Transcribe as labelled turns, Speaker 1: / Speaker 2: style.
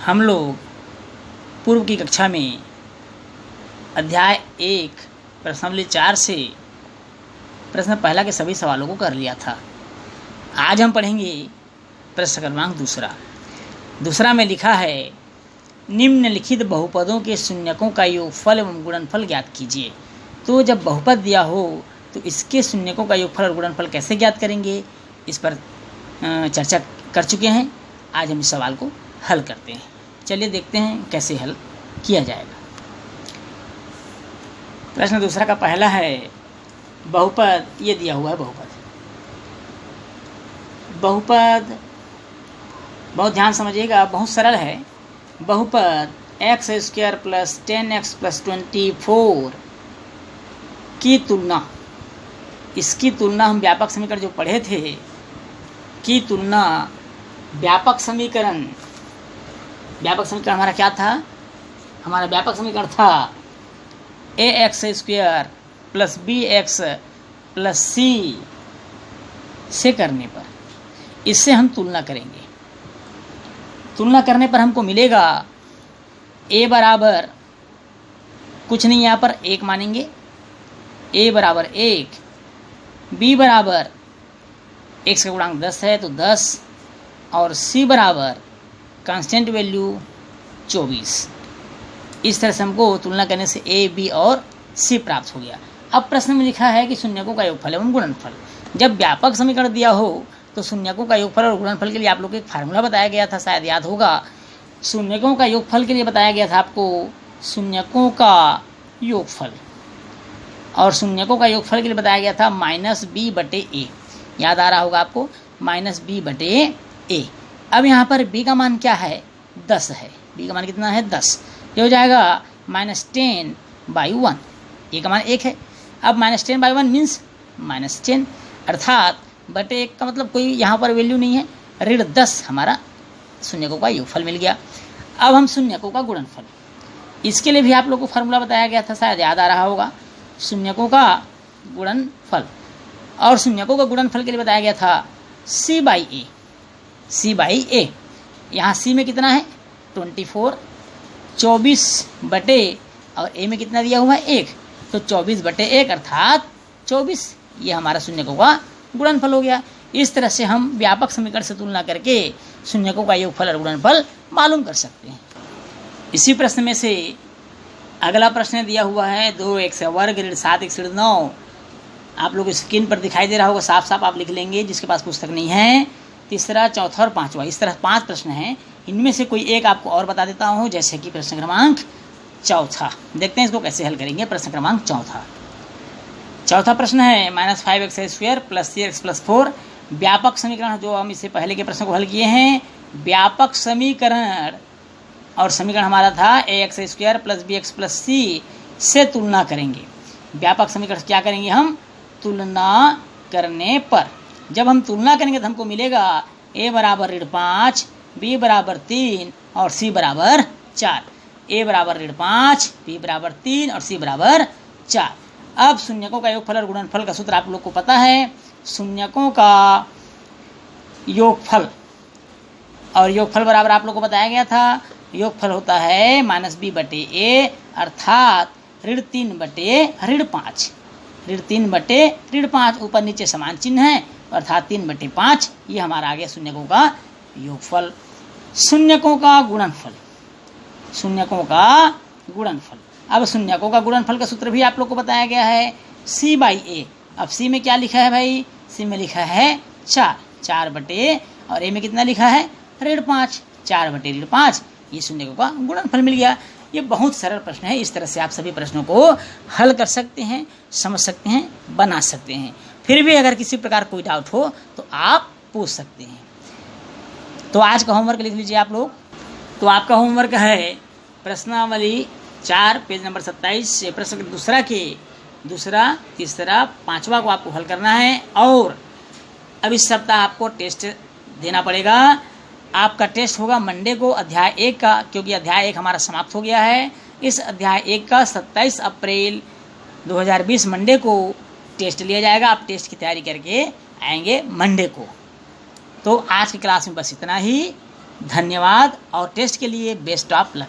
Speaker 1: हम लोग पूर्व की कक्षा में अध्याय 1 प्रश्नावली 4 से प्रश्न पहला के सभी सवालों को कर लिया था। आज हम पढ़ेंगे प्रश्न क्रमांक दूसरा में लिखा है निम्नलिखित बहुपदों के शून्यकों का योगफल एवं गुणनफल ज्ञात कीजिए। तो जब बहुपद दिया हो तो इसके शून्यकों का योगफल और गुणनफल कैसे ज्ञात करेंगे, इस पर चर्चा कर चुके हैं। आज हम इस सवाल को हल करते हैं। चलिए देखते हैं कैसे हल किया जाएगा। प्रश्न दूसरा का पहला है बहुपद, ये दिया हुआ है बहुपद बहुत ध्यान समझिएगा, बहुत सरल है। बहुपद x² + 10x + 24 की तुलना, इसकी तुलना हम व्यापक समीकरण जो पढ़े थे की तुलना व्यापक समीकरण हमारा क्या था? हमारा व्यापक समीकरण था ax² + bx + c से करने पर, इससे हम तुलना करेंगे। तुलना करने पर हमको मिलेगा a बराबर कुछ नहीं, यहाँ पर 1 मानेंगे, a बराबर 1, b बराबर x का गुणांक 10 है तो 10 और c बराबर कांस्टेंट वैल्यू 24। इस तरह से हमको तुलना करने से a, b और c प्राप्त हो गया। अब प्रश्न में लिखा है कि शून्यकों का योगफल एवं गुणनफल। जब व्यापक समीकरण दिया हो तो शून्यकों का योगफल और गुणनफल के लिए आप लोग को एक फार्मूला बताया गया था, शायद याद होगा। शून्यकों का योगफल के लिए बताया गया था आपको शून्यकों का योगफल, और शून्यकों का योगफल के लिए बताया गया था -b/a। याद आ रहा होगा आपको, -b/a। अब यहाँ पर b का मान क्या है? 10 है। b का मान कितना है? 10। ये हो जाएगा -10/1। a का मान 1 है। अब -10/1 मीन्स -10, अर्थात बटे 1 का मतलब कोई यहाँ पर वैल्यू नहीं है, ऋण 10 हमारा शून्यकों का योगफल मिल गया। अब हम शून्यकों का गुणनफल, इसके लिए भी आप लोग को फार्मूला बताया गया था, शायद याद आ रहा होगा। शून्यकों का गुणनफल, और शून्यकों का गुणनफल के लिए बताया गया था c/a। यहाँ c में कितना है? 24, 24 बटे, और a में कितना दिया हुआ है? 1, तो 24/1 अर्थात 24। ये हमारा शून्यकों का गुणनफल हो गया। इस तरह से हम व्यापक समीकरण से तुलना करके शून्यकों का योगफल और गुणनफल मालूम कर सकते हैं। इसी प्रश्न में से अगला प्रश्न दिया हुआ है 2x² ऋण 7x ऋण 9। आप लोग स्क्रीन पर दिखाई दे रहा होगा, साफ साफ आप लिख लेंगे जिसके पास पुस्तक नहीं है। तीसरा, चौथा और पांचवा, इस तरह 5 प्रश्न हैं। इनमें से कोई एक आपको और बता देता हूँ, जैसे कि प्रश्न क्रमांक चौथा। देखते हैं इसको कैसे हल करेंगे। प्रश्न क्रमांक चौथा प्रश्न है -5x² + 3x + 4। व्यापक समीकरण, जो हम इससे पहले के प्रश्न को हल किए हैं, व्यापक समीकरण, और समीकरण हमारा था ax² + bx + c से तुलना करेंगे। व्यापक समीकरण क्या करेंगे हम? तुलना करने पर, जब हम तुलना करेंगे तो हमको मिलेगा a बराबर ऋण 5, b बराबर 3 और c बराबर 4। a बराबर ऋण 5, b बराबर 3 और c बराबर 4। अब शून्यकों का योगफल और गुणनफल का सूत्र आप लोग को पता है। शून्यकों का योगफल और योगफल बराबर आप लोग को बताया गया था, योगफल होता है -b/a, अर्थात ऋण 3/5। ऋण 3/5, ऊपर नीचे समान चिन्ह है, अर्थात 3/5। ये हमारा आ गया शून्यकों का योगफल। शून्यकों का गुणनफल, अब शून्यकों का गुणनफल का सूत्र भी आप लोग को बताया गया है c/a। अब c में क्या लिखा है भाई? c में लिखा है 4 बटे, और a में कितना लिखा है? ऋण 5, 4/5। ये शून्यकों का गुणनफल मिल गया। ये बहुत सरल प्रश्न है। इस तरह से आप सभी प्रश्नों को हल कर सकते हैं, समझ सकते हैं, बना सकते हैं। फिर भी अगर किसी प्रकार कोई डाउट हो तो आप पूछ सकते हैं। तो आज का होमवर्क लिख लीजिए आप लोग। तो आपका होमवर्क है प्रश्नावली 4 पेज नंबर 27 से प्रश्न दूसरा, तीसरा, पांचवा को आपको हल करना है। और अब इस सप्ताह आपको टेस्ट देना पड़ेगा। आपका टेस्ट होगा मंडे को अध्याय 1 का, क्योंकि अध्याय 1 हमारा समाप्त हो गया है। इस अध्याय 1 का 27 अप्रैल 2020 मंडे को टेस्ट लिया जाएगा। आप टेस्ट की तैयारी करके आएंगे मंडे को। तो आज की क्लास में बस इतना ही। धन्यवाद और टेस्ट के लिए बेस्ट ऑफ लक।